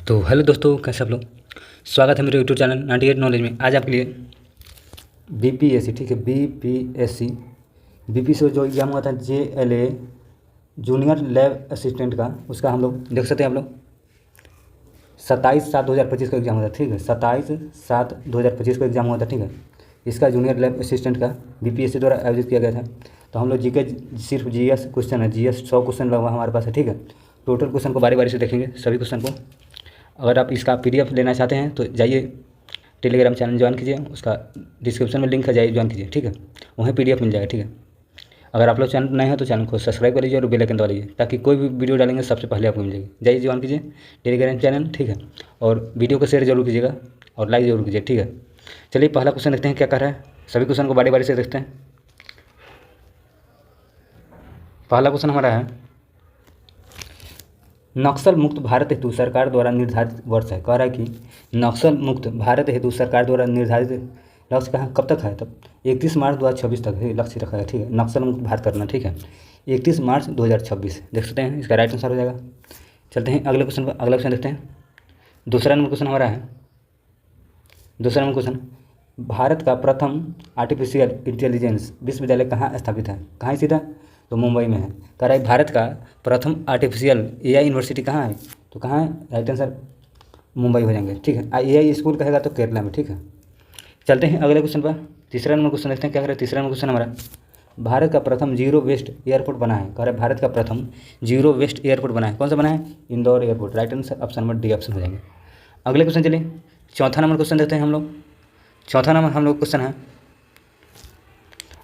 तो हेलो दोस्तों, कैसे आप लोग। स्वागत है मेरे यूट्यूब चैनल 98 नॉलेज में। आज आपके लिए बीपीएससी, ठीक है, बीपीएससी बीपीएससी जो एग्ज़ाम हुआ था JLA जूनियर लैब असिस्टेंट का, उसका हम लोग देख सकते हैं। आप लोग 27/7/2025 का एग्ज़ाम हुआ था, ठीक है। 27/7/2025 को एग्ज़ाम हुआ था, ठीक है। इसका जूनियर लैब असिस्टेंट का बीपीएससी द्वारा आयोजित किया गया था। तो हम लोग जीके सिर्फ जीएस क्वेश्चन है, जीएस 100 क्वेश्चन लगा हुआ हमारे पास है, ठीक है। टोटल क्वेश्चन को बारी बारी से देखेंगे, सभी क्वेश्चन को। अगर आप इसका पीडीएफ लेना चाहते हैं तो जाइए टेलीग्राम चैनल ज्वाइन कीजिए, उसका डिस्क्रिप्शन में लिंक है, जाइए ज्वाइन कीजिए, ठीक है। वहीं पीडीएफ मिल जाएगा, ठीक है। अगर आप लोग चैनल नए हैं तो चैनल को सब्सक्राइब कर लीजिए और बेल आइकन दबा लीजिए, ताकि कोई भी वीडियो डालेंगे सबसे पहले आपको मिल जाएगी। जाइए ज्वाइन कीजिए टेलीग्राम चैनल, ठीक है। और वीडियो को शेयर जरूर कीजिएगा और लाइक जरूर कीजिए, ठीक है। चलिए पहला क्वेश्चन देखते हैं क्या कर रहा है। सभी क्वेश्चन को बारी बारी से देखते हैं। पहला क्वेश्चन हमारा है, नक्सल मुक्त भारत हेतु सरकार द्वारा निर्धारित वर्ष है। कह रहा है कि नक्सल मुक्त भारत हेतु सरकार द्वारा निर्धारित लक्ष्य कहाँ कब तक है, तब 31 मार्च 2026 तक है लक्ष्य रखा है, ठीक है। नक्सल मुक्त भारत करना, ठीक है, 31 मार्च 2026 देख सकते हैं। इसका राइट आंसर हो जाएगा। चलते हैं अगले क्वेश्चन पर। अगला क्वेश्चन देखते हैं। दूसरा नंबर क्वेश्चन हमारा है, दूसरा नंबर क्वेश्चन, भारत का प्रथम आर्टिफिशियल इंटेलिजेंस विश्वविद्यालय कहाँ स्थापित है। कहाँ स्थित है, तो मुंबई में है। कह रहा है भारत का प्रथम आर्टिफिशियल AI यूनिवर्सिटी कहाँ है, तो कहाँ है, राइट आंसर मुंबई हो जाएंगे, ठीक है। AI स्कूल कहेगा तो केरला में, ठीक है। चलते हैं अगले क्वेश्चन पर। तीसरा नंबर क्वेश्चन देखते हैं क्या करें। तीसरा नंबर क्वेश्चन हमारा, भारत का प्रथम जीरो वेस्ट एयरपोर्ट बना है। कह रहा है भारत का प्रथम जीरो वेस्ट एयरपोर्ट बना है। कौन सा बना है, Indore airport. Right answer option number D option हो जाएंगे। अगले क्वेश्चन चलिए चौथा नंबर क्वेश्चन देखते हैं हम लोग। चौथा नंबर हम लोग क्वेश्चन है,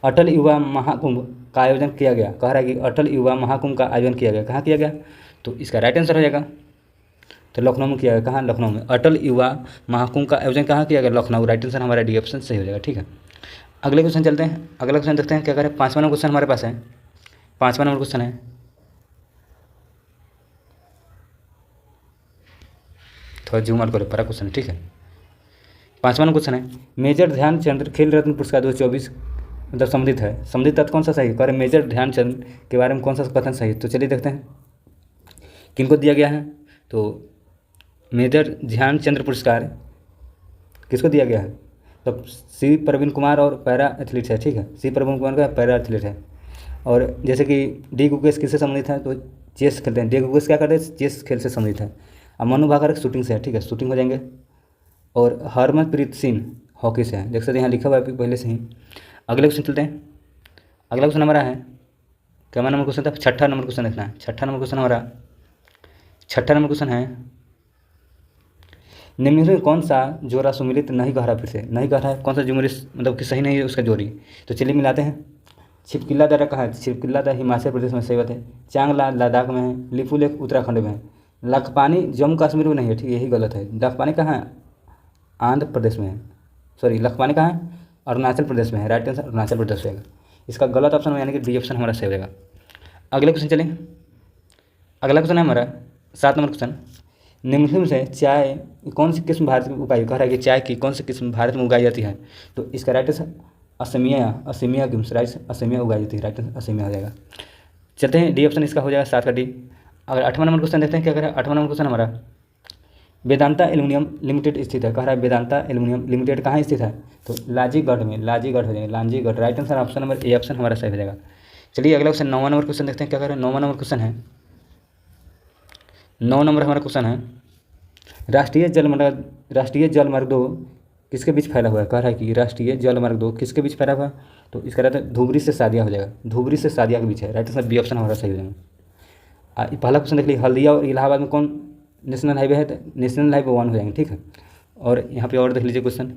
अटल युवा महाकुंभ का आयोजन किया गया। कह रहा है कि अटल युवा महाकुंभ का आयोजन किया गया, कहाँ किया गया, तो इसका राइट आंसर हो जाएगा, तो लखनऊ में किया गया। कहाँ, लखनऊ में। अटल युवा महाकुंभ का आयोजन कहाँ किया गया, लखनऊ। राइट आंसर हमारा डी ऑप्शन सही हो जाएगा, ठीक है। अगले क्वेश्चन चलते हैं। अगला क्वेश्चन देखते हैं क्या करें। पाँचवा नंबर क्वेश्चन हमारे पास है। पाँचवा नंबर क्वेश्चन है, थोड़ा जूम आउट करो, बड़ा क्वेश्चन है, ठीक है। पाँचवा नंबर क्वेश्चन है, मेजर ध्यानचंद खेल रत्न पुरस्कार 2024 मतलब सम्मिलित है। सम्मिलित तत्व कौन सा सही है, कह रहे मेजर ध्यानचंद के बारे में कौन सा कथन सही है। तो चलिए देखते हैं किनको दिया गया है। तो मेजर ध्यानचंद पुरस्कार किसको दिया गया है, तो सी प्रवीण कुमार और पैरा एथलीट है, ठीक है। सी प्रवीण कुमार का पैरा एथलीट है। और जैसे कि डी गुकेश किससे संबंधित है, तो चेस खेलते हैं। डी गुकेश क्या करते हैं, चेस खेल से संबंधित है। अब मनु भाकर शूटिंग से है, ठीक है, शूटिंग हो जाएंगे। और हरमनप्रीत सिंह हॉकी से है, देख सकते हैं यहाँ लिखा हुआ है पहले से ही। अगले क्वेश्चन चलते हैं। अगला क्वेश्चन हमारा है, क्या नंबर क्वेश्चन था, छठा नंबर क्वेश्चन देखना है। छठा नंबर क्वेश्चन हमारा, छठा नंबर क्वेश्चन है, निम्न में कौन सा जोड़ा सुमिलित नहीं कह रहा, फिर से नहीं कह रहा है, कौन सा जुमरी मतलब कि सही नहीं है उसका जोड़ी। तो चलिए मिलाते हैं। छिपकिला दर्रा कहाँ है, छिपकिला दर्रा हिमाचल प्रदेश में, सही बात है। चांगला लद्दाख में है। लिपू लेक उत्तराखंड में है। लखपानी जम्मू कश्मीर में नहीं है, ठीक है, यही गलत है। लखपानी कहाँ है, आंध्र प्रदेश में है। सॉरी, लखपानी कहाँ है, अरुणाचल प्रदेश में है। राइट आंसर अरुणाचल प्रदेश रहेगा। इसका गलत ऑप्शन यानी कि डी ऑप्शन हमारा सही रहेगा। अगले क्वेश्चन चलें। अगला क्वेश्चन है हमारा 7 नंबर क्वेश्चन, निम्न से चाय कौन सी किस्म भारत में उगाई। कह रहा है कि चाय की कौन सी किस्म भारत में उगाई जाती है। तो इसका राइट आंसर असमिया, असमिया किस्म, राइट असमिया उगाई जाती है। राइट आंसर असमिया हो जाएगा। चलते हैं डी ऑप्शन इसका हो जाएगा 7 का डी। अगर 8वां नंबर क्वेश्चन देखते हैं क्या करें। 8वां नंबर क्वेश्चन हमारा, वेदांता एल्युमिनियम लिमिटेड स्थित है। कह रहा है वेदांता एल्युमिनियम लिमिटेड कहाँ स्थित है, तो लांजीगढ़ में, लांजीगढ़ हो जाएगा, Lanjigarh. Right answer option number A option हमारा सही हो जाएगा। चलिए अगला क्वेश्चन 9वां नंबर क्वेश्चन देखते हैं क्या करें। 9वां नंबर क्वेश्चन है, 9 नंबर हमारा क्वेश्चन है, राष्ट्रीय जल मार्ग 2 किसके बीच फैला हुआ है। कह रहा है कि राष्ट्रीय जल मार्ग 2 किसके बीच फैला हुआ है, तो इसका रहता है धुबरी से सादिया हो जाएगा। धुबरी से सादिया के बीच है। राइट आंसर बी ऑप्शन हमारा सही हो जाएगा। पहला क्वेश्चन देख लीजिए, हल्दिया और इलाहाबाद में कौन नेशनल हाईवे है, तो नेशनल हाईवे 1 हो जाएंगे, ठीक है। और यहाँ पे और देख लीजिए क्वेश्चन,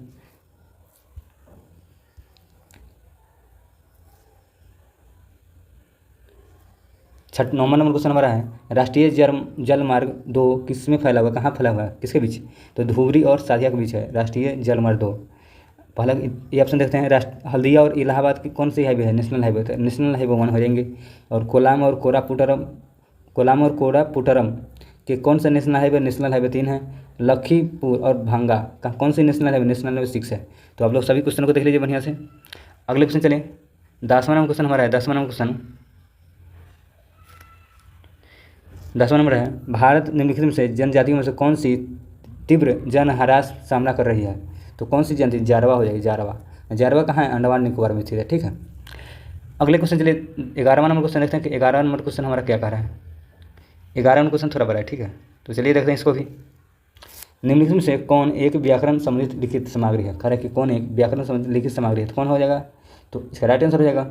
नौवां नंबर क्वेश्चन हमारा है, राष्ट्रीय जल मार्ग 2 किस में फैला हुआ, कहाँ फैला हुआ है, किसके बीच, तो धुबरी और सादिया के बीच है राष्ट्रीय जल मार्ग 2। पहला ये ऑप्शन देखते हैं, हल्दिया और इलाहाबाद की कौन सी हाईवे है, नेशनल हाईवे, तो नेशनल हाईवे 1 हो जाएंगे। और कोलाम और कोरापुटरम के कौन सा नेशनल हाईवे, नेशनल हाईवे 3 है। लखीमपुर और भांगा का कौन सी नेशनल हाईवे, नेशनल हाईवे 6 है। तो आप लोग सभी क्वेश्चन को देख लीजिए बढ़िया से। अगले क्वेश्चन चलें। 10वां नंबर क्वेश्चन हमारा है, 10वां नंबर क्वेश्चन, 10वां नंबर है, भारत निम्नलिखित में से जनजातियों में से कौन सी तीव्र जनहाराश सामना कर रही है? तो कौन सी जनजाति? जारवा हो जाएगी, जारवा। जारवा कहाँ है? अंडमान निकोबार में स्थित है, ठीक है। अगले क्वेश्चन चलिए 11वां नंबर क्वेश्चन देखते हैं कि 11वां नंबर क्वेश्चन हमारा क्या कह रहा है। 11वां क्वेश्चन थोड़ा बड़ा है, ठीक है, तो चलिए देखते हैं इसको भी। निम्नलिखित में से कौन एक व्याकरण सम्बंधित लिखित सामग्री है? कह रहा है कि कौन एक व्याकरण संबंधित लिखित सामग्री है, तो कौन हो जाएगा? तो इसका राइट आंसर हो जाएगा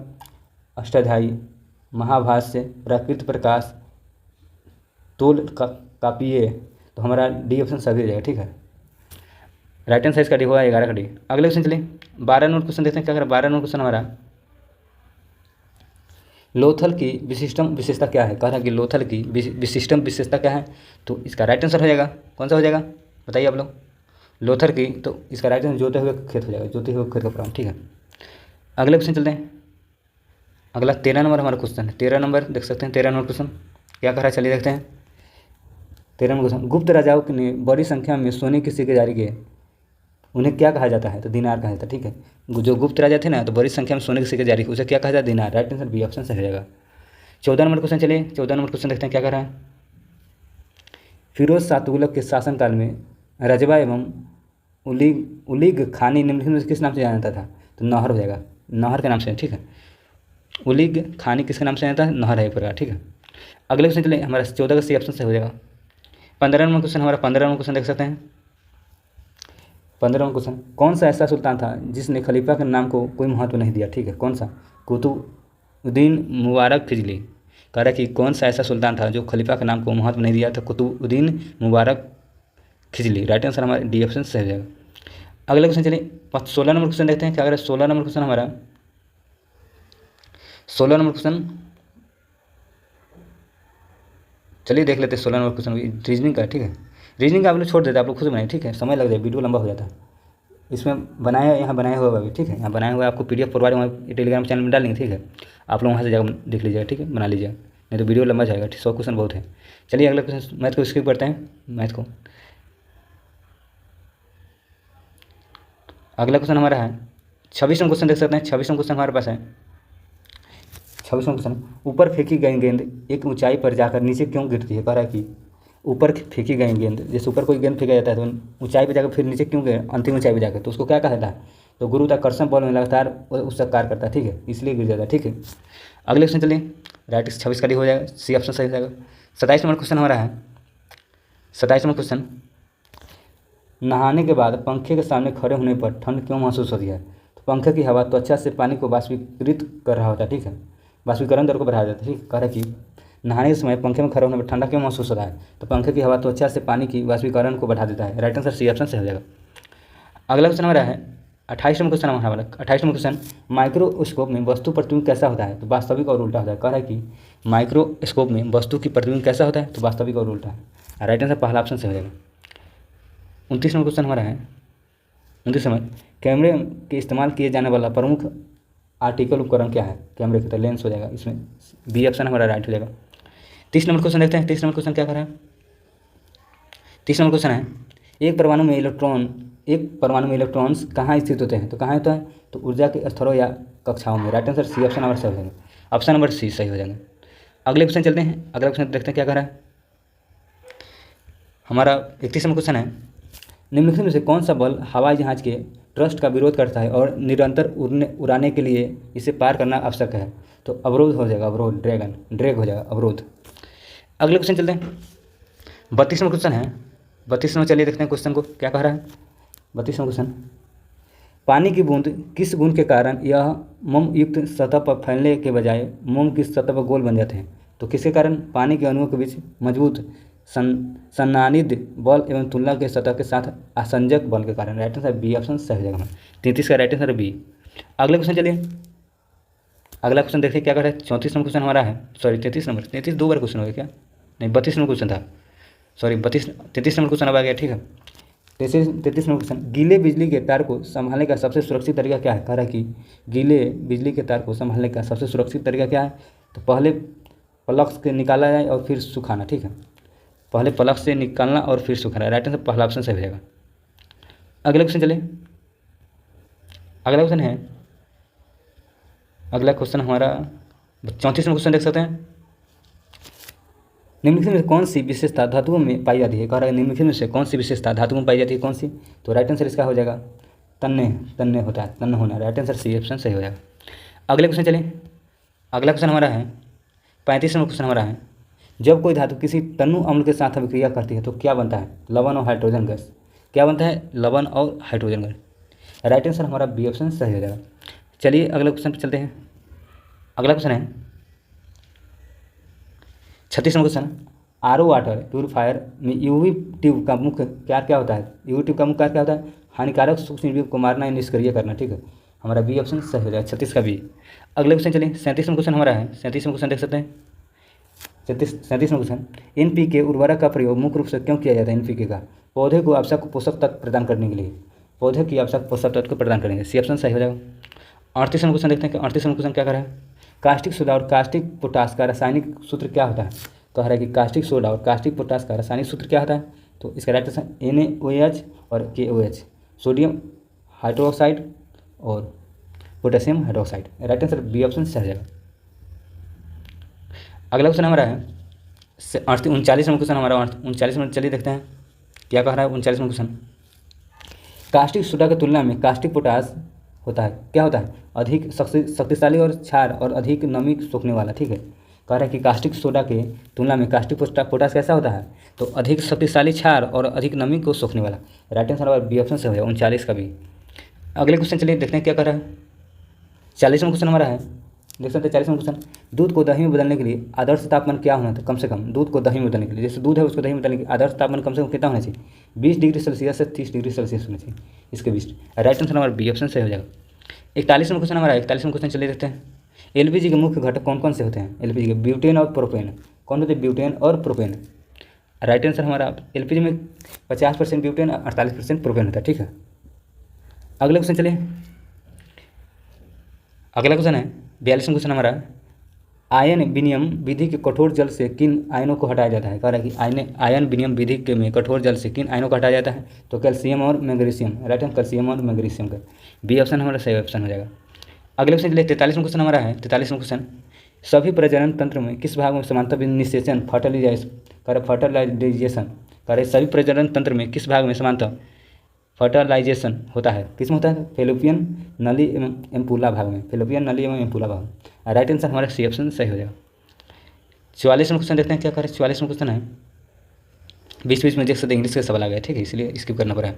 अष्टाध्यायी, महाभाष्य, प्राकृत प्रकाश, तोल कापिये। तो हमारा डी ऑप्शन सभी हो जाएगा, ठीक है। राइट आंसर इसका डी होगा 11 का डी। अगले क्वेश्चन चलिए 12 नंबर क्वेश्चन देखते हैं क्या कर 12 नंबर क्वेश्चन हमारा, लोथल की विशिष्टम विशेषता क्या है? कह रहा है कि लोथल की विशिष्टम विशेषता क्या है? तो इसका राइट आंसर हो जाएगा, कौन सा हो जाएगा बताइए आप लोग? लोथल की, तो इसका राइट आंसर जोते हुए खेत हो जाएगा, जोते हुए खेत का प्रमाण, ठीक है। अगले क्वेश्चन चलते हैं। अगला 13 नंबर हमारा क्वेश्चन है। 13 नंबर देख सकते हैं, 13 नंबर क्वेश्चन क्या कह रहा है, चलिए देखते हैं। 13 नंबर क्वेश्चन, गुप्त राजाओं ने बड़ी संख्या में सोने के सिक्के जारी किए, उन्हें क्या कहा जाता है? तो दिनार कहा जाता है, ठीक है। जो गुप्त राजा थे ना, तो बड़ी संख्या में सोने के सिक्के जारी किए, उसे क्या कहा जाता है? दिनार। राइट आंसर बी ऑप्शन से हो जाएगा। 14 नंबर क्वेश्चन चलिए, 14 नंबर क्वेश्चन देखते हैं क्या कह रहा है। फिरोज शाह तुगलक के शासनकाल में रजवा एवं उलीग खानी निम्नलिखित में से किस नाम से जाना जाता था? तो नहर हो जाएगा, नहर के नाम से, ठीक है। उलीग खानी किसके नाम से जाना था? नहर है एक प्रकार, ठीक है। अगले क्वेश्चन चलिए, हमारा 14 का सी ऑप्शन से हो जाएगा। 15 नंबर क्वेश्चन हमारा, 15 नंबर क्वेश्चन देख सकते हैं। 15वां क्वेश्चन, कौन सा ऐसा सुल्तान था जिसने खलीफा के नाम को कोई महत्व नहीं दिया? ठीक है, कौन सा? कुतुबुद्दीन मुबारक खिजली। कह रहा है कि कौन सा ऐसा सुल्तान था जो खलीफा के नाम को महत्व नहीं दिया? तो कुतुबुद्दीन मुबारक खिजली। राइट आंसर हमारे डी ऑप्शन सही हो जाएगा। अगले क्वेश्चन चलिए 16 नंबर क्वेश्चन देखते हैं क्या करें। 16 नंबर क्वेश्चन हमारा, 16 नंबर क्वेश्चन चलिए देख लेते हैं। 16 नंबर क्वेश्चन रीजनिंग का, ठीक है। रीजनिंग का आप लोग छोड़ देते हैं, आप लोग खुद बनाए, ठीक है, समय लग जाए, वीडियो लंबा हो जाता है। इसमें बनाया, यहाँ बनाया हुआ अभी, ठीक है, यहाँ बनाया हुआ आपको PDF प्रोवाइड वहाँ टेलीग्राम चैनल में डालेंगे, ठीक है। आप लोग वहाँ से जाकर देख लीजिएगा, ठीक है, बना लीजिएगा, नहीं तो वीडियो लंबा जाएगा। 100 क्वेश्चन बहुत है। चलिए अगला क्वेश्चन मैथ को स्किप करते हैं, मैथ को। अगला क्वेश्चन हमारा है 26वां क्वेश्चन देख सकते हैं। 26वां क्वेश्चन हमारे पास है। 26वां क्वेश्चन, ऊपर फेंकी गई गेंद एक ऊंचाई पर जाकर नीचे क्यों गिरती है? कह रहा है कि ऊपर फेंकी गई गेंद, जैसे ऊपर कोई गेंद फेंका जाता है तो ऊंचाई पर जाकर फिर नीचे क्यों गिरे, अंतिम ऊंचाई पर जाकर, तो उसको क्या कहा जाता है? तो गुरुत्वाकर्षण बल में लगातार उसका कार्य करता है, ठीक है, इसलिए गिर जाता है, ठीक है। अगले क्वेश्चन चलिए, राइट 26 का डी हो जाएगा, सी ऑप्शन सही हो जाएगा। 27 नंबर क्वेश्चन हमारा है। 27 नंबर क्वेश्चन, नहाने के बाद पंखे के सामने खड़े होने पर ठंड क्यों महसूस होती है? तो पंखे की हवा त्वचा से पानी को वाष्पीकृत कर रहा होता है, ठीक है, वाष्पीकरण दर को बढ़ा देता है, ठीक है। कह रहा है कि नहाने के समय पंखे में खड़े होने पर ठंडा क्यों महसूस होता है? तो पंखे की हवा त्वचा से पानी की वाष्पीकरण को बढ़ा देता है। राइट आंसर सी ऑप्शन से हो जाएगा। अगला क्वेश्चन हमारा है 28 नंबर क्वेश्चन हमारा। 28 नंबर क्वेश्चन, माइक्रोस्कोप में वस्तु प्रतिबिंब कैसा होता है? तो वास्तविक और उल्टा होता है। कह रहा है कि माइक्रोस्कोप में वस्तु की प्रतिबिंब कैसा होता है? तो वास्तविक और उल्टा है। राइट आंसर पहला ऑप्शन से हो जाएगा। 29 नंबर क्वेश्चन हमारा है। 29 नंबर, कैमरे के इस्तेमाल किए जाने वाला प्रमुख आर्टिकल उपकरण क्या है? कैमरे की, तो लेंस हो जाएगा, इसमें बी ऑप्शन हमारा राइट हो जाएगा। 30 नंबर क्वेश्चन देखते हैं। 30 नंबर क्वेश्चन क्या कर रहा है? 30 नंबर क्वेश्चन है, एक परमाणु में इलेक्ट्रॉन्स कहाँ स्थित होते हैं? तो कहाँ होता है? तो ऊर्जा के स्तरों या कक्षाओं में। Right answer C option number सही हो जाएगा, ऑप्शन नंबर सी सही हो जाएगा। अगले क्वेश्चन चलते हैं। अगला क्वेश्चन देखते हैं क्या कर रहा है हमारा। 31 नंबर क्वेश्चन है, निम्नलिखित में से कौन सा बल हवाई जहाज के थ्रस्ट का विरोध करता है और निरंतर उड़ाने के लिए इसे पार करना आवश्यक है? तो अवरोध हो जाएगा, अवरोध, ड्रैग हो जाएगा, अवरोध। अगले क्वेश्चन चलते हैं। 32 नंबर क्वेश्चन है। 32 नंबर चलिए देखते हैं क्वेश्चन को क्या कह रहा है। 32 नंबर क्वेश्चन, पानी की बूंद किस गुण के कारण यह मोम युक्त सतह पर फैलने के बजाय मोम की सतह पर गोल बन जाते हैं? तो किसके कारण? पानी के अणुओं के बीच मजबूत सन्नानिध बल एवं तुलना के सतह के साथ आसंजक बल के कारण। राइट आंसर बी ऑप्शन सही हो जाएगा। 33 का राइट आंसर बी। अगले क्वेश्चन चलिए, अगला क्वेश्चन देखिए क्या कर रहा है। 34 नंबर क्वेश्चन हमारा है, सॉरी 33 नंबर, 33 दो बार क्वेश्चन हो गया क्या? नहीं, 32 नंबर क्वेश्चन था, सॉरी 33 नंबर क्वेश्चन अब आ गया, ठीक है। 33 नंबर क्वेश्चन, गीले बिजली के तार को संभालने का सबसे सुरक्षित तरीका क्या है? कह रहा है कि गीले बिजली के तार को संभालने का सबसे सुरक्षित तरीका क्या है? तो पहले प्लग से निकाला जाए और फिर सुखाना, ठीक है, पहले प्लग से निकालना और फिर सुखाना। राइट आंसर पहला ऑप्शन सही हो जाएगा। अगला क्वेश्चन चलिए, अगला क्वेश्चन है, अगला क्वेश्चन हमारा 34 नंबर क्वेश्चन देख सकते हैं। निम्नलिखित में से कौन सी विशेषता धातुओं में पाई जाती है? कह रहा है निम्नलिखित में से कौन सी विशेषता धातुओं में पाई जाती है, कौन सी? तो राइट आंसर इसका हो जाएगा तन्य, तन्य होता है, तन्य होना। राइट आंसर सी ऑप्शन सही हो जाएगा। अगले क्वेश्चन चलिए। अगला क्वेश्चन हमारा है 35वां क्वेश्चन हमारा है, जब कोई धातु किसी तनु अम्ल के साथ अभिक्रिया करती है तो क्या बनता है? लवण और हाइड्रोजन गैस। क्या बनता है? लवण और हाइड्रोजन गैस। राइट आंसर हमारा बी ऑप्शन सही हो जाएगा। चलिए अगले क्वेश्चन पर चलते हैं। अगला क्वेश्चन है 36वां क्वेश्चन, आरओ वाटर प्यूरीफायर में यूवी ट्यूब का मुख्य कार्य क्या होता है? यूवी ट्यूब का मुख्य कार्य क्या होता है? हानिकारक सूक्ष्मजीव को मारना या निष्क्रिय करना। ठीक है, हमारा बी ऑप्शन सही हो जाएगा, 36 का बी। अगले क्वेश्चन चलिए 37वां क्वेश्चन हमारा है। 37वां क्वेश्चन देख सकते हैं। 37वां क्वेश्चन, एनपीके उर्वरक का प्रयोग मुख्य रूप से क्यों किया जाता है? एनपीके का पौधे को आवश्यक पोषक तत्व प्रदान करने के लिए, पौधे की आवश्यक पोषक तत्व को प्रदान करेंगे। सी ऑप्शन सही हो जाएगा। 38वां क्वेश्चन देखते हैं कि 38वां क्वेश्चन क्या कर रहा है? कास्टिक सोडा और कास्टिक पोटास का रासायनिक सूत्र क्या होता है? कह रहा है कि कास्टिक सोडा और कास्टिक पोटास का रासायनिक सूत्र क्या होता है? तो इसका राइट आंसर NaOH और KOH, सोडियम हाइड्रोक्साइड और potassium hydroxide. Right answer B option सही हो जाएगा। अगला क्वेश्चन हमारा है 39वां क्वेश्चन हमारा 39वां। चलिए देखते हैं क्या कह रहा है 39वां क्वेश्चन। कास्टिक सोडा की तुलना में कास्टिक पोटास होता है, क्या होता है? अधिक शक्तिशाली और क्षार और अधिक नमी सोखने वाला। ठीक है, कह रहा है कि कास्टिक सोडा के तुलना में कास्टिक पोटास कैसा होता है? तो अधिक शक्तिशाली, क्षार और अधिक नमी को सोखने वाला। राइट आंसर हमारा बी ऑप्शन से हो जाएगा, 39 का भी। अगले क्वेश्चन चलिए देखते हैं क्या कर रहा है। 40वां क्वेश्चन हमारा है, देख सकते हैं 40वां क्वेश्चन, दूध को दही में बदलने के लिए आदर्श तापमान क्या होना था? कम से कम दूध को दही में बदलने के लिए, जैसे दूध है उसको दही में बदलने के लिए आदर्श तापमान कम से कम कितना होना चाहिए? 20 डिग्री सेल्सियस से 30 डिग्री सेल्सियस होना चाहिए इसके बीच। राइट आंसर हमारा बी ऑप्शन सही हो जाएगा। 41वां क्वेश्चन हमारा 41वां क्वेश्चन चलिए देखते हैं। एलपीजी के मुख्य घटक कौन कौन से होते हैं? एलपीजी के ब्यूटेन और प्रोपेन। कौन होते हैं? ब्यूटेन और प्रोपेन। राइट आंसर हमारा एलपीजी में 50% ब्यूटेन 48% प्रोपेन होता है। ठीक है, अगले क्वेश्चन चलिए। अगला क्वेश्चन है 42वां क्वेश्चन हमारा, आयन विनिमय विधि के कठोर जल से किन आयनों को हटाया जाता है? कह रहा है कि आयन विनिमय विधि के में कठोर जल से किन आयनों को हटाया जाता है? तो कैल्शियम और मैग्नीशियम। राइट आंसर कैल्शियम और मैग्नीशियम का बी ऑप्शन हमारा सही ऑप्शन हो जाएगा। अगले क्वेश्चन चलिए 43वां क्वेश्चन हमारा है। 43वां क्वेश्चन, सभी प्रजनन तंत्र में किस भाग में समानता निषेचन फर्टिलाइजेशन करे? सभी प्रजनन तंत्र में किस भाग में समानता फर्टिलाइजेशन होता है? किस में होता है? फेलोपियन नली एवं एम्पुला भाग में, फेलोपियन नली एवं एम्पुला भाग में। राइट आंसर हमारा सी ऑप्शन सही हो जाएगा। 44वां क्वेश्चन देखते हैं क्या करें। 44वां क्वेश्चन है, बीच बीच में देख सकते इंग्लिश के सवाल आ गए, ठीक है, इसलिए स्किप करना पड़ा है।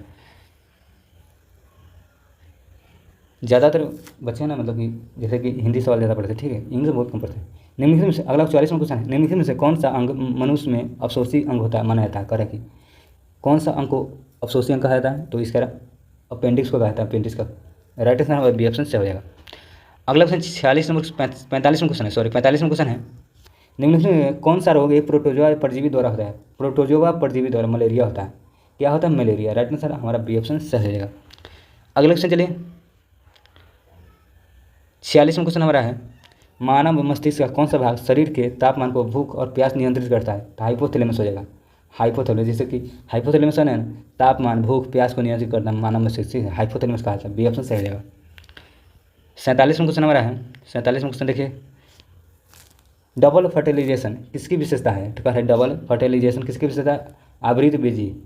ज़्यादातर बच्चे ना मतलब कि जैसे कि हिंदी सवाल ज़्यादा पढ़ते हैं, ठीक है, इंग्लिश बहुत कम पढ़ते हैं। निम्नलिखित में से अगला 44वां क्वेश्चन है, निम्नलिखित में से कौन सा अंग मनुष्य में अफसोसी अंग होता है माना जाता है? करें कि कौन सा अंग को अफसोसी अंग कहा जाता है? तो इसका अपेंडिक्स को कहा जाता है, अपेंडिक्स का। राइट आंसर हमारा बी ऑप्शन से हो जाएगा। अगला क्वेश्चन 45वां क्वेश्चन है, 45वां क्वेश्चन है, निम्नलिखित में कौन सा रोग एक प्रोटोजोआ परजीवी द्वारा होता है? प्रोटोजोआ परजीवी द्वारा मलेरिया होता है। क्या होता है? मलेरिया। राइट आंसर हमारा बी ऑप्शन सही हो जाएगा। अगले क्वेश्चन चलिए 46वां क्वेश्चन हमारा है, मानव मस्तिष्क का कौन सा भाग शरीर के तापमान को, भूख और प्यास नियंत्रित करता है? तो हाइपोथैलेमस हो जाएगा। हाइपोथैलेमस, जैसे कि हाइपोथैलेमस है ना, तापमान, भूख, प्यास को नियंत्रित करता है मानव मस्तिष्क, हाइपोथैलेमस कहा जाता है। बी ऑप्शन सही हो जाएगा। 47वां क्वेश्चन हमारा है। 47वां क्वेश्चन देखिए, डबल फर्टिलाइजेशन किसकी विशेषता है? तो कह रहा है डबल फर्टिलाइजेशन किसकी विशेषता है? आवृत बीजी।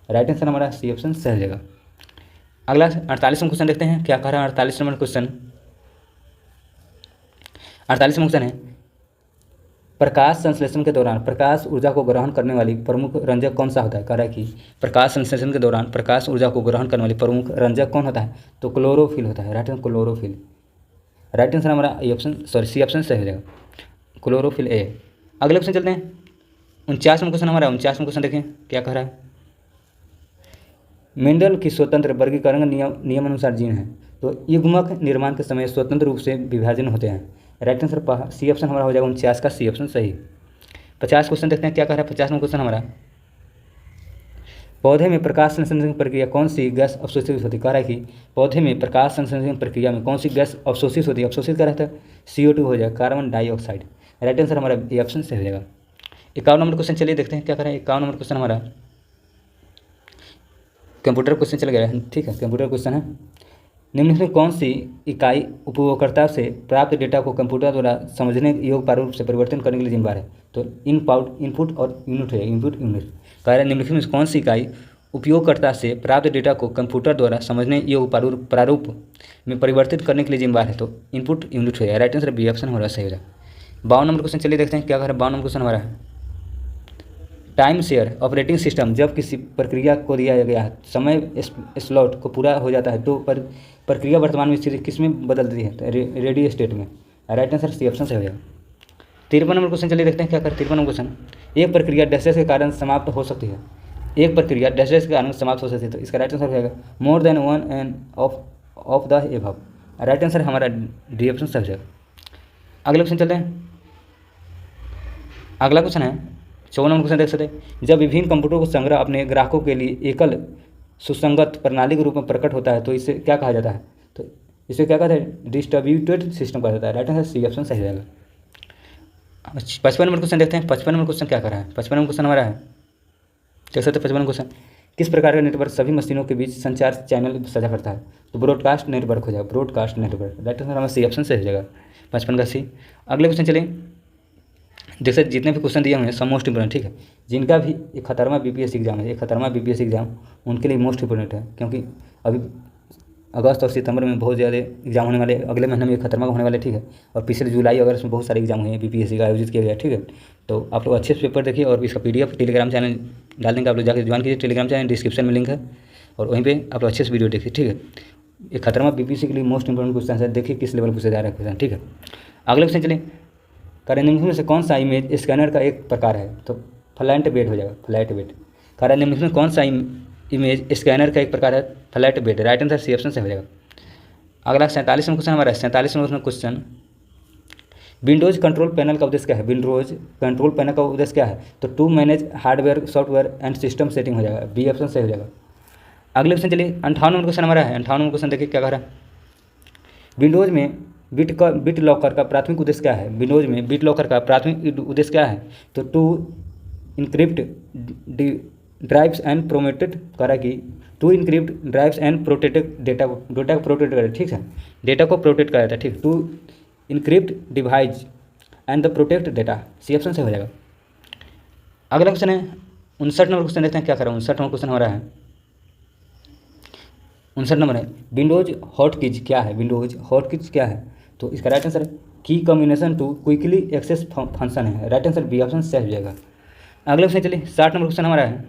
राइट आंसर हमारा सी ऑप्शन सही हो जाएगा। अगला 48वां क्वेश्चन देखते हैं क्या कह रहा है। 48वां क्वेश्चन 48वां क्वेश्चन है, प्रकाश संश्लेषण के दौरान प्रकाश ऊर्जा को ग्रहण करने वाली प्रमुख रंजक कौन सा होता है? कह रहा है कि प्रकाश संश्लेषण के दौरान प्रकाश ऊर्जा को ग्रहण करने वाली प्रमुख रंजक कौन होता है? तो क्लोरोफिल होता है। Right answer chlorophyll. Right answer हमारा ए ऑप्शन सी ऑप्शन सही हो जाएगा, क्लोरोफिल ए। अगले क्वेश्चन चलते हैं 49वां क्वेश्चन हमारा। 49वां क्वेश्चन देखें क्या कह रहा है, मेंडल की स्वतंत्र वर्गीकरण नियमानुसार जीन है तो युग्मक निर्माण के समय स्वतंत्र रूप से विभाजन होते हैं। राइट आंसर सी ऑप्शन हमारा हो जाएगा 49 का सी ऑप्शन सही। 50 क्वेश्चन देखते हैं क्या कह रहा है। 50वां क्वेश्चन हमारा, पौधे में प्रकाश संश्लेषण की प्रक्रिया कौन सी गैस अवशोषित होती है? कह रहा है कि पौधे में प्रकाश संश्लेषण की प्रक्रिया में कौन सी गैस अवशोषित होती है? अवशोषित क्या रहता है? CO2 हो जाएगा, कार्बन डाइऑक्साइड। राइट आंसर हमारा ए ऑप्शन से हो जाएगा। 51 नंबर क्वेश्चन चलिए देखते हैं क्या कह रहा है। 51 नंबर क्वेश्चन हमारा कंप्यूटर क्वेश्चन चल गया है, ठीक है, कंप्यूटर क्वेश्चन है। निम्नलिखित में कौन सी इकाई उपयोगकर्ता से प्राप्त डेटा को कंप्यूटर द्वारा समझने योग्य प्रारूप से परिवर्तन करने के लिए जिम्मेदार है? तो इनपुट और यूनिट है, इनपुट यूनिट। कह रहा है निम्नलिखित में कौन सी इकाई उपयोगकर्ता से प्राप्त डेटा को कंप्यूटर द्वारा समझने योग्य प्रारूप में परिवर्तित करने के लिए जिम्मेदार है? तो इनपुट यूनिट है। राइट आंसर बी ऑप्शन हमारा सही हो जाएगा। 52 नंबर क्वेश्चन चलिए देखते हैं क्या कह रहा है। 52 नंबर क्वेश्चन हमारा है टाइम शेयर ऑपरेटिंग सिस्टम जब किसी प्रक्रिया को दिया गया है समय स्लॉट को पूरा हो जाता है तो प्रक्रिया वर्तमान में स्थिति किस में बदलती है? तो रेडी स्टेट में। राइट आंसर सी ऑप्शन सही हो जाएगा। 53 नंबर क्वेश्चन चलिए देखते हैं क्या कर 53 नंबर क्वेश्चन एक प्रक्रिया डैश के कारण समाप्त हो सकती है। एक प्रक्रिया डैश के कारण समाप्त हो सकती है तो इसका राइट आंसर हो जाएगा more than one end of the above. Right answer हमारा डी ऑप्शन सही हो जाएगा। अगले क्वेश्चन चलते हैं। अगला क्वेश्चन है 54 नंबर क्वेश्चन देख सकते हैं जब विभिन्न कंप्यूटरों को संग्रह अपने ग्राहकों के लिए एकल सुसंगत प्रणाली के रूप में प्रकट होता है तो इसे क्या कहा जाता है? तो इसे क्या कहते हैं? डिस्ट्रीब्यूटेड सिस्टम कहा जाता है। राइट आंसर सी ऑप्शन सही हो जाएगा। 55 नंबर क्वेश्चन देखते हैं। 55 नंबर क्वेश्चन क्या कर रहा है? 55 नंबर क्वेश्चन हमारा है देख सकते हैं। 55 क्वेश्चन किस प्रकार का नेटवर्क सभी मशीनों के बीच संचार चैनल साझा करता है? तो ब्रॉडकास्ट नेटवर्क हो जाएगा, ब्रॉडकास्ट नेटवर्क। राइट आंसर हमारा सी ऑप्शन सही हो जाएगा 55 का सी। अगले क्वेश्चन चलिए देख सकते जितने भी क्वेश्चन दिए हुए हैं सब मोस्ट इंपोर्टेंट, ठीक है। जिनका भी 71वां बीपीएससी एग्जाम है, 71वां बीपीएससी एग्जाम उनके लिए मोस्ट इंपोर्टेंट है क्योंकि अभी अगस्त और सितंबर में बहुत ज़्यादा एग्जाम होने वाले, अगले महीने में 71वां होने वाले, ठीक है। और पिछले जुलाई अगस्त में बहुत सारे एग्जाम हुए हैं बीपीएससी का आयोजित किया गया, ठीक है। तो आप लोग अच्छे से पेपर देखिए और इसका पीडीएफ टेलीग्राम चैनल डाल देंगे, आप लोग जाकर ज्वाइन कीजिए टेलीग्राम चैनल, डिस्क्रिप्शन में लिंक है और वहीं पे आप लोग अच्छे से वीडियो देखिए, ठीक है। 71वां बीपीएससी के लिए मोस्ट इंपोर्टेंट क्वेश्चन है, देखिए किस लेवल पूछे जा रहा है क्वेश्चन, ठीक है। अगले क्वेश्चन चलिए निम्नलिखित में से कौन सा इमेज स्कैनर का एक प्रकार है? तो फ्लैट बेड हो जाएगा, फ्लैट बेड। निम्नलिखित में कौन सा इमेज स्कैनर का एक प्रकार है? Flat bed. Right answer C option से हो जाएगा। अगला 47वां क्वेश्चन हमारा है। 47वां क्वेश्चन विंडोज कंट्रोल पैनल का उद्देश्य क्या है? विंडोज कंट्रोल पैनल का उद्देश्य क्या है? तो to manage hardware software and system setting हो जाएगा, बी ऑप्शन सही हो जाएगा। अगले क्वेश्चन चलिए 58वां क्वेश्चन हमारा है। 58वां क्वेश्चन देखिए क्या कह रहा है। विंडोज में बिट लॉकर का प्राथमिक उद्देश्य क्या है? विंडोज में बिट लॉकर का प्राथमिक उद्देश्य क्या है? तो to encrypt drives and protected करा कि to encrypt drives and protected data को प्रोटेक्ट करे, ठीक है। डेटा को प्रोटेक्ट करा जाता है, ठीक। To encrypt device and the protect data, C option से हो जाएगा। अगला क्वेश्चन है 59 नंबर क्वेश्चन देखते हैं क्या कर रहा है। 59 नंबर क्वेश्चन हमारा है 59 नंबर है विंडोज हॉटकीज क्या है? विंडोज हॉटकीज क्या है? तो इसका right answer key combination to quickly access function है। राइट आंसर बी ऑप्शन सही हो जाएगा। अगले क्वेश्चन चलिए 60 नंबर क्वेश्चन हमारा है।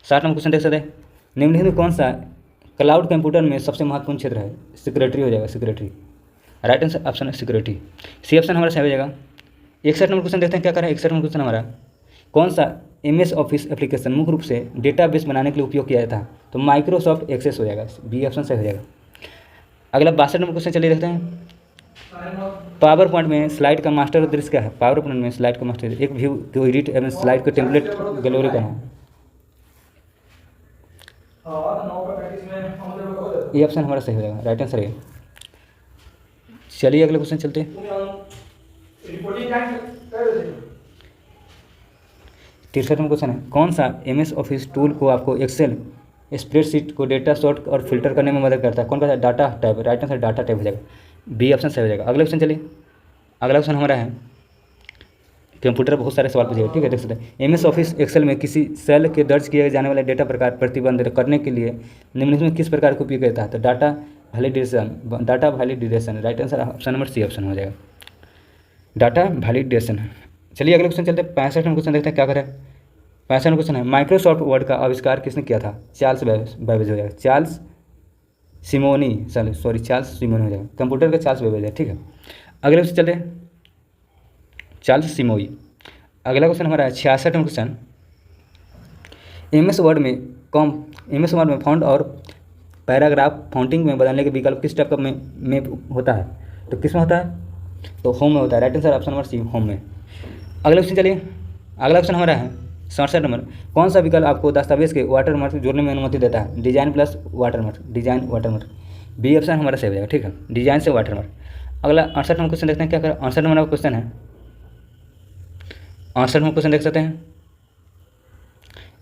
60 नंबर क्वेश्चन देख सकते हैं निम्नलिखित में कौन सा क्लाउड कंप्यूटर में सबसे महत्वपूर्ण क्षेत्र है? सिक्योरिटी हो जाएगा, सिक्योरिटी। राइट आंसर ऑप्शन है सिक्योरिटी, सी ऑप्शन हमारा सही हो जाएगा। 61 नंबर क्वेश्चन देखते हैं क्या कर रहा है। 61 नंबर क्वेश्चन हमारा कौन सा MS ऑफिस एप्लीकेशन मुख्य रूप से डेटाबेस बनाने के लिए उपयोग किया जाता है? तो माइक्रोसॉफ्ट एक्सेस हो जाएगा, बी ऑप्शन सही हो जाएगा। अगला 62 नंबर क्वेश्चन चलिए देखते हैं पावर पॉइंट में स्लाइड का मास्टर दृश्य क्या है? पावर पॉइंट में स्लाइड का मास्टर एक व्यू को एडिट एवं स्लाइड को टेम्पलेट गैलरी करना है, ये ऑप्शन हमारा सही हो जाएगा। राइट आंसर है। चलिए अगले क्वेश्चन चलते हैं। 63 नंबर क्वेश्चन है कौन सा MS ऑफिस टूल को आपको एक्सेल स्प्रेडशीट को डेटा सॉर्ट और फिल्टर करने में मदद करता है? कौन सा data type? Right answer data type हो जाएगा, बी ऑप्शन सही हो जाएगा। अगले क्वेश्चन चलिए अगला क्वेश्चन हमारा है कंप्यूटर बहुत सारे सवाल पूछेगा, ठीक है। देख सकते हैं MS ऑफिस एक्सेल में किसी सेल के दर्ज किए जाने वाले डेटा प्रकार प्रतिबंध करने के लिए निम्नलिखित में किस प्रकार का उपयोग करता है? तो data validation. Right answer option number C option हो जाएगा, डाटा वैलिडेशन। चलिए अगले क्वेश्चन चलते हैं। 65 नंबर क्वेश्चन देखते हैं क्या करें। 65 नंबर क्वेश्चन है माइक्रोसॉफ्ट वर्ड का आविष्कार किसने किया था? चार्ल्स बेबेज हो जाएगा, चार्ल्स सिमोनी हो जाएगा। कंप्यूटर का चार्ल्स बेबेज है, ठीक है। अगले क्वेश्चन चलते हैं चार्ल्स सिमोई। अगला क्वेश्चन हमारा है 66 नंबर क्वेश्चन MS वर्ड में फॉन्ट और पैराग्राफ फॉन्टिंग में बदलने के विकल्प किस टाइप का में होता है? तो किस में होता है? तो होम में होता है। Right answer option number C home में। अगला क्वेश्चन चलिए अगला क्वेश्चन हमारा है 67 नंबर कौन सा विकल्प आपको दस्तावेज के वाटरमार्क जोड़ने में अनुमति देता है? Design plus watermark, B option हमारा सही हो जाएगा, ठीक है। डिजाइन से वाटरमार्क। अगला 68 नंबर क्वेश्चन देखते हैं क्या करें। 68 नंबर क्वेश्चन है 68 नंबर क्वेश्चन देख सकते हैं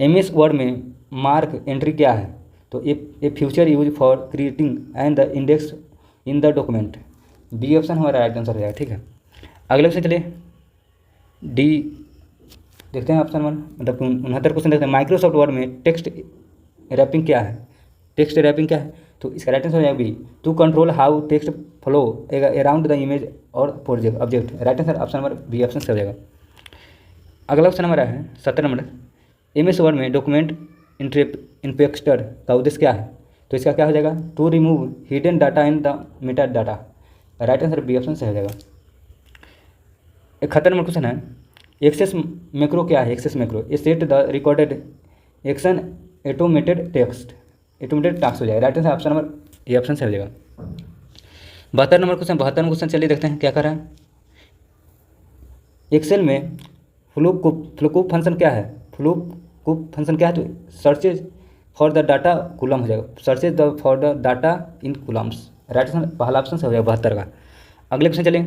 MS वर्ड में मार्क एंट्री क्या है? तो a future use for creating and the index in the document. B option हमारा राइट आंसर हो जाएगा। ठीक है, अगले क्वेश्चन चलिए डी देखते हैं ऑप्शन 1 मतलब 69 क्वेश्चन देखते हैं। माइक्रोसॉफ्ट वर्ड में टेक्स्ट रैपिंग क्या है? टेक्स्ट रैपिंग क्या है? तो इसका राइट आंसर हो जाएगा B, to control how text flow around the image और project object. Right answer option number B option से हो जाएगा। अगला क्वेश्चन हमारा है 17 नंबर, एमएस वर्ड में डॉक्यूमेंट इंपेक्टर का उद्देश्य क्या है? तो इसका क्या हो जाएगा? To remove hidden data in the metadata. Right answer B option से हो जाएगा। 71 नंबर क्वेश्चन है, एक्सेस मैक्रो क्या है? Access macro A set the recorded action automated task हो जाएगा। Right answer option number A option से हो जाएगा। 72 नंबर क्वेश्चन चलिए देखते हैं क्या कर रहा है। एक्सेल में फ्लूकूप फंक्शन क्या है? फ्लूकूप फंक्शन क्या है? तो searches for the data coulomb हो जाएगा, searches for the data in Coulomb's. Right answer पहला ऑप्शन से हो जाएगा 72 का। अगले क्वेश्चन चलिए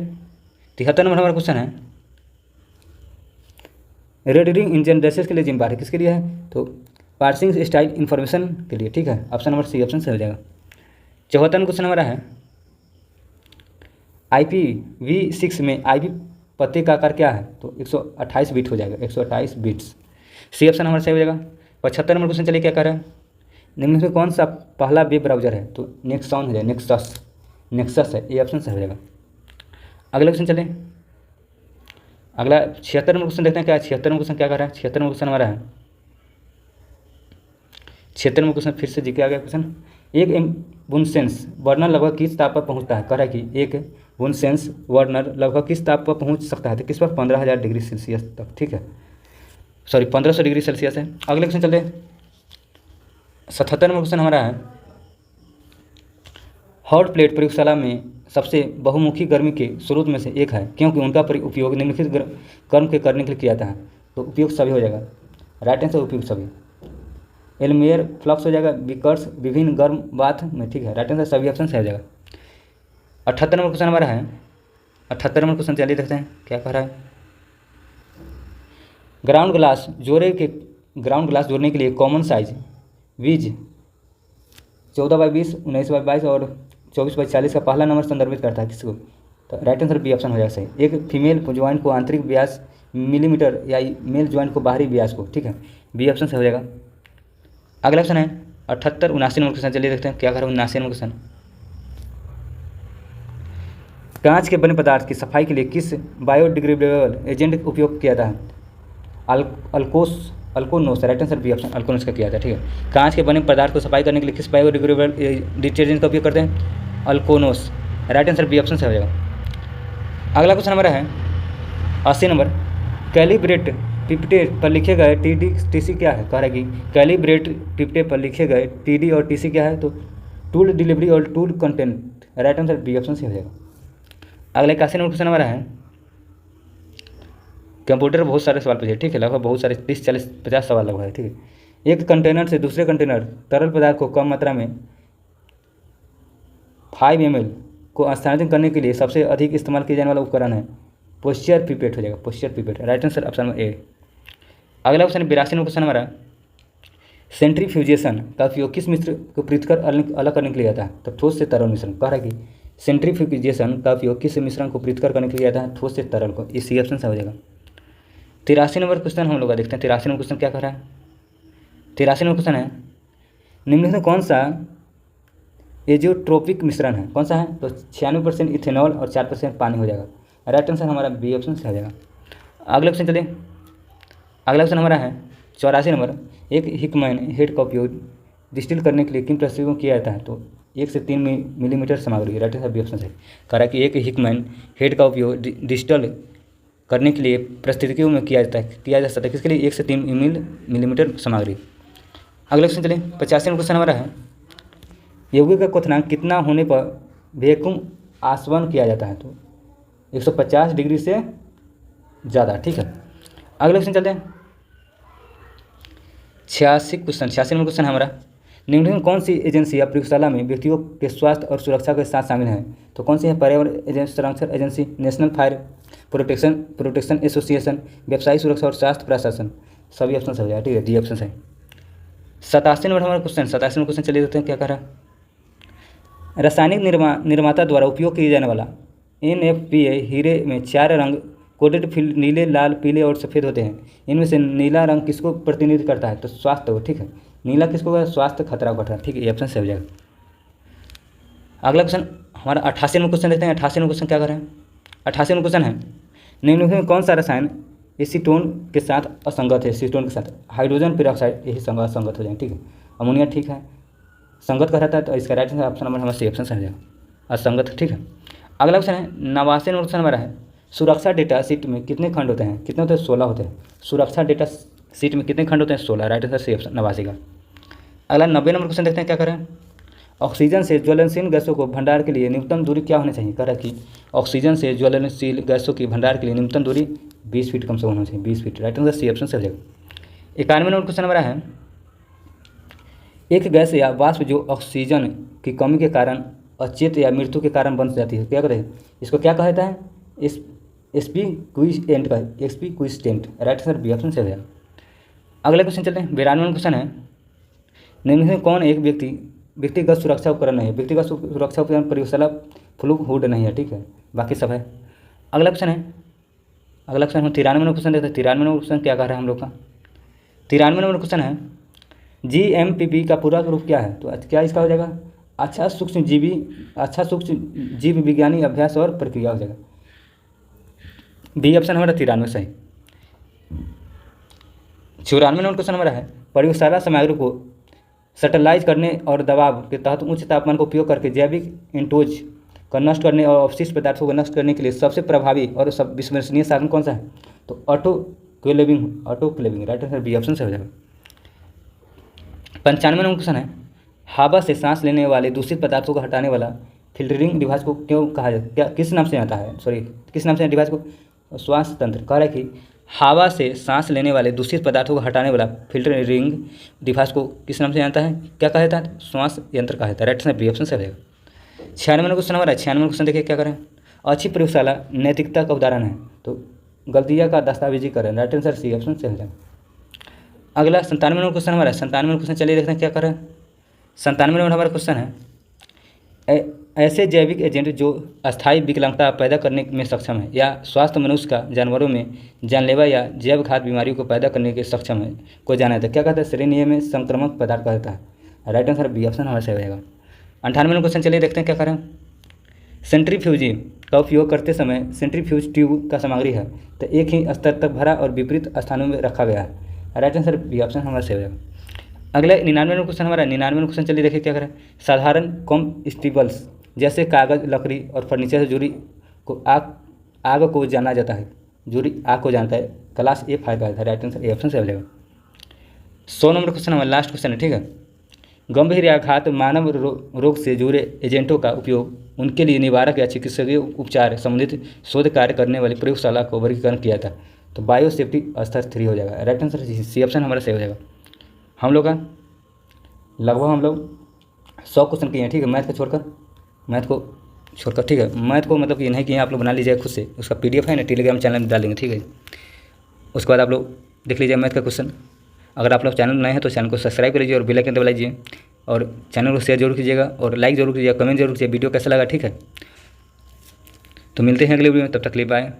73 नंबर हमारा क्वेश्चन है, रीडिंग इंजन ड्रेसेस के लिए जिम्मेदार है, किसके लिए है? तो पार्सिंग स्टाइल इन्फॉर्मेशन के लिए। ठीक है, ऑप्शन नंबर सी ऑप्शन से हो जाएगा। 74 क्वेश्चन हमारा है, IPv6 में IP पते का आकार क्या है? तो 128 बिट हो जाएगा, 128 बिट्स। सी ऑप्शन हमारा सही हो जाएगा। 75 नंबर क्वेश्चन चलिए क्या कर रहा है, निम्न में कौन सा पहला वेब ब्राउजर है? तो नेक्सॉन हो जाएगा, नेक्सस है, ए ऑप्शन से हो जाएगा। अगला क्वेश्चन चलिए, अगला 76 नंबर क्वेश्चन देखते हैं क्या 76 नंबर क्वेश्चन क्या कर रहा है। 76 नंबर क्वेश्चन हमारा है, 76 नंबर क्वेश्चन फिर से जीके आ गया क्वेश्चन, एक बुनसेंस वर्नर लगभग किस ताप पर पहुंचता है? कह रहा है कि एक बुनसेंस वर्नर लगभग किस ताप पर पहुंच सकता है? तो किस पर? 15,000 डिग्री सेल्सियस तक। ठीक है, सॉरी 1500 डिग्री सेल्सियस है। अगले क्वेश्चन चलते हैं 77 नंबर क्वेश्चन हमारा है, हॉट प्लेट प्रयोगशाला में सबसे बहुमुखी गर्मी के स्रोत में से एक है, क्योंकि उनका उपयोग निम्नलिखित कर्म के करने के लिए किया जाता है। तो उपयोग सभी हो जाएगा। राइट आंसर उपयोग सभी। एलमेयर फ्लक्स हो जाएगा, बिकर्स विभिन्न गर्म बाथ में। ठीक है, राइट आंसर सभी ऑप्शन से हो जाएगा। 78 नंबर क्वेश्चन हमारा है, 78 नंबर क्वेश्चन चलिए देखते हैं क्या कह रहा है। ग्राउंड ग्लास जोड़ने के लिए कॉमन साइज विज 14/20, 19/22 और 24/40 का पहला नंबर संदर्भित करता है किसको? तो राइट आंसर बी ऑप्शन हो जाएगा सही। एक फीमेल ज्वाइंट को आंतरिक व्यास मिलीमीटर या मेल ज्वाइंट को बाहरी व्यास को। ठीक है, बी ऑप्शन से हो जाएगा। अगला क्वेश्चन है 79 नंबर क्वेश्चन चलिए देखते हैं क्या कर रहा है। 79 नंबर क्वेश्चन, कांच के बने पदार्थ की सफाई के लिए किस बायोडिग्रेडेबल एजेंट उपयोग किया जाता है? अल्कोनोस। राइट आंसर बी ऑप्शन अल्कोनोस का किया जाता है। ठीक है, कांच के बने पदार्थ को सफाई करने के लिए किस बायोडिग्रेडेबल डिटर्जेंट का उपयोग करते हैं? अल्कोनोस। राइट आंसर बी ऑप्शन से हो जाएगा। अगला क्वेश्चन हमारा है 80 नंबर, कैलिब्रेट पिपटे पर लिखे गए TC क्या है? कह रहा है कि कैलिब्रेट पिपटे पर लिखे गए TD और TC क्या है? तो टूल डिलीवरी और tool content. Right answer B option से हो जाएगा। अगला 81 नंबर क्वेश्चन हमारा है, कंप्यूटर बहुत सारे सवाल पूछे। ठीक है, लगभग बहुत सारे 30, 40, 50 सवाल लगभग है। ठीक है, एक कंटेनर से दूसरे कंटेनर तरल पदार्थ को कम मात्रा में 5 ml को स्थानांतरित करने के लिए सबसे अधिक इस्तेमाल किया जाने वाला उपकरण है पोस्चर पिपेट हो जाएगा, posture pipette. Right answer option में ए। अगला क्वेश्चन 82 नंबर क्वेश्चन हमारा, सेंट्रीफ्यूजेशन का उपयोग किस मिश्र को पृथक्कर अलग करने के लिए जाता है? तो ठोस से तरल मिश्रण। कह रहा है कि सेंट्रीफ्यूजेशन का उपयोग किस मिश्रण को पृथक्कर करने के लिए जाता है? ठोस से तरल को। इस सी ऑप्शन से हो जाएगा। 83 नंबर क्वेश्चन हम लोग देखते हैं। 83 नंबर क्वेश्चन क्या कर रहा है? 83 नंबर क्वेश्चन है, निम्नलिखित में कौन सा एजियोट्रोपिक मिश्रण है? कौन सा है? तो 96% इथेनॉल और 4% पानी हो जाएगा। राइट आंसर हमारा बी ऑप्शन से हो जाएगा। अगला क्वेश्चन चलिए, अगला क्वेश्चन हमारा है 84 नंबर, एक हिकमैन हेड का उपयोग डिस्टिल करने के लिए किन परिस्थितियों में किया जाता है? तो 1 से 3 मिलीमीटर सामग्री। राइट आंसर बी ऑप्शन से। कह रहा है कि एक हिकमैन हेड का उपयोग डिस्टिल करने के लिए परिस्थितियों में किया जा सकता है किसके लिए? 1 से 3 मिलीमीटर सामग्री। अगला क्वेश्चन चलिए 85 नंबर क्वेश्चन हमारा है, यौगिक का क्वथनांक कितना होने पर वैक्यूम आसवन किया जाता है? तो 150 डिग्री से ज़्यादा। ठीक है, अगला क्वेश्चन चलते हैं 86 नंबर क्वेश्चन हमारा, निम्नलिखित में कौन सी एजेंसी या प्रयोगशाला में व्यक्तियों के स्वास्थ्य और सुरक्षा के साथ शामिल है? तो कौन सी है? पर्यावरण संरक्षण agency, national fire protection association, व्यवसायिक सुरक्षा और स्वास्थ्य प्रशासन। सभी ऑप्शन हो जाएगा। ठीक है, डी ऑप्शन है। 87 नंबर हमारा क्वेश्चन, 87 नंबर क्वेश्चन चलिए देखते हैं क्या कह रहा है। रासायनिक निर्माता द्वारा उपयोग किए जाने वाला NFPA हीरे में 4 रंग कोडेड फील्ड नीले, लाल, पीले और सफ़ेद होते हैं। इनमें से नीला रंग किसको प्रतिनिधित्व करता है? तो स्वास्थ्य हो, ठीक है। नीला किसको है? स्वास्थ्य, खतरा, खतरा, ठीक है, ये ऑप्शन सही हो जाएगा। अगला क्वेश्चन हमारा 88 नंबर क्वेश्चन देखते हैं। 88 नंबर क्वेश्चन क्या कर रहे हैं? 88 नंबर क्वेश्चन है, निम्नलिखित में कौन सा रसायन एसीटोन के साथ असंगत है? एसीटोन के साथ हाइड्रोजन पेरोक्साइड, यही असंगत हो जाएंगे, ठीक है। अमोनिया ठीक है, संगत का रहता है, तो इसका राइट आंसर ऑप्शन नंबर हमारा सी ऑप्शन सही हो जाएगा, असंगत, ठीक है। अगला क्वेश्चन है 89 नंबर क्वेश्चन हमारा है, सुरक्षा डेटा शीट में कितने खंड होते हैं? कितने होते हैं? 16 होते हैं। सुरक्षा डेटा शीट में कितने खंड होते हैं? 16, राइट आंसर सी ऑप्शन 89 का। अगला 90 नंबर क्वेश्चन देखते हैं क्या करें। ऑक्सीजन से ज्वलनशील गैसों को भंडार के लिए न्यूनतम दूरी क्या होनी चाहिए? कह रहा है कि ऑक्सीजन से ज्वलनशील गैसों की भंडार के लिए न्यूनतम दूरी 20 फीट कम से कम होनी चाहिए, 20 feet, right answer C option से हो जाएगा। 91 नंबर क्वेश्चन हमारा है, एक गैस या वाष्प जो ऑक्सीजन की कमी के कारण अचेत या मृत्यु के कारण बन जाती है, क्या कहते हैं इसको? क्या कहता है? एक्सपीक्विसेंट का, एक्सपीक्विसेंट, राइट आंसर बी ऑप्शन से हो जाएगा। अगले क्वेश्चन चलते हैं। 92 नंबर क्वेश्चन है, निम्न में कौन एक व्यक्तिगत सुरक्षा उपकरण नहीं है? व्यक्तिगत सुरक्षा उपकरण प्रयोगशाला फ्लू हुड नहीं है, ठीक है, बाकी सब है। अगला क्वेश्चन है, अगला क्वेश्चन हम 93 नंबर क्वेश्चन देखते हैं। 93 नंबर क्वेश्चन क्या कह रहा है हम लोग का? 93 नंबर क्वेश्चन है, GMPP का पूरा रूप क्या है? तो क्या इसका हो जाएगा? अच्छा सूक्ष्म जीव विज्ञानी अभ्यास और प्रक्रिया हो जाएगा, बी ऑप्शन हमारा 93 सही। 94 नंबर क्वेश्चन हमारा है, प्रयोगशाला सामग्री को सटलाइज करने और दबाव के तहत उच्च तापमान का उपयोग करके जैविक एंटोज का नष्ट करने और अवशिष्ट पदार्थों को नष्ट करने के लिए सबसे प्रभावी और सब विश्वसनीय साधन कौन सा है? तो autoclaving, right answer B option से हो जाएगा। 95 नंबर क्वेश्चन है, हवा से सांस लेने वाले दूषित पदार्थों को हटाने वाला फिल्टरिंग डिवाइस को क्यों कहा जाता है? क्या किस नाम से आता है? किस नाम से डिवाइस को? श्वास तंत्र। कह रहा है कि हवा से सांस लेने वाले दूषित पदार्थों को हटाने वाला फिल्टरिंग डिवाइस को किस नाम से जानता है? क्या कहा जाता है? श्वास यंत्र कहा जाता है, राइट आंसर बी ऑप्शन से रहेगा। 96 नंबर क्वेश्चन हमारा, 96 नंबर क्वेश्चन देखिए क्या करें। अच्छी प्रयोगशाला नैतिकता का उदाहरण है, तो गलतियाँ का दस्तावेजीकरण, राइट आंसर सी ऑप्शन से हो जाएगा। अगला 97 नंबर क्वेश्चन हमारा, 97 नंबर क्वेश्चन चलिए देखते हैं क्या करें। 97 नंबर हमारा क्वेश्चन है, ऐसे जैविक एजेंट जो अस्थायी विकलांगता पैदा करने में सक्षम है या स्वास्थ्य मनुष्य का जानवरों में जानलेवा या जैव घात बीमारियों को पैदा करने के सक्षम है को जाना जाता है, क्या कहता है? श्रेणी में संक्रामक पदार्थ कहता है, राइट आंसर बी ऑप्शन हमारा सही हो जाएगा। 98 नंबर क्वेश्चन चलिए देखते हैं क्या करें। सेंट्रीफ्यूजी का उपयोग करते समय सेंट्रीफ्यूज ट्यूब का सामग्री है, तो एक ही स्तर तक भरा और विपरीत स्थानों में रखा गया है, राइट आंसर बी ऑप्शन हमारा सही हो जाएगा। अगला 99 नंबर क्वेश्चन हमारा, 99 नंबर क्वेश्चन चलिए देखिए क्या करें। साधारण कॉम्बस्टिबल्स जैसे कागज़, लकड़ी और फर्नीचर से जुड़ी को आग को जाना जाता है, जुड़ी आग को जानता है, क्लास ए फायर का है, राइट आंसर ए ऑप्शन से हो जाएगा। 100 नंबर क्वेश्चन हमारा लास्ट क्वेश्चन है, ठीक है। गंभीर या घात मानव रोग से जुड़े एजेंटों का उपयोग उनके लिए निवारक या चिकित्सकीय उपचार संबंधित शोध कार्य करने वाली प्रयोगशाला को वर्गीकरण किया था, तो बायोसेफ्टी स्तर 3 हो जाएगा, राइट आंसर सी ऑप्शन हमारा सही हो जाएगा। हम लोग का लगभग 100 क्वेश्चन किए हैं, ठीक है, मैथ को छोड़कर, ठीक है। मैथ को मतलब ये नहीं कि आप लोग बना लीजिए खुद से, उसका PDF है ना, टेलीग्राम चैनल में डालेंगे, ठीक है। उसके बाद आप लोग देख लीजिए मैथ का क्वेश्चन। अगर आप लोग चैनल नए हैं तो चैनल को सब्सक्राइब कर लीजिए और बेल आइकन दबा लीजिए और चैनल को शेयर जरूर कीजिएगा और लाइक जरूर कीजिएगा, कमेंट जरूर कीजिए वीडियो कैसा लगा, ठीक है। तो मिलते हैं अगले वीडियो में, तब तक के लिए बाय।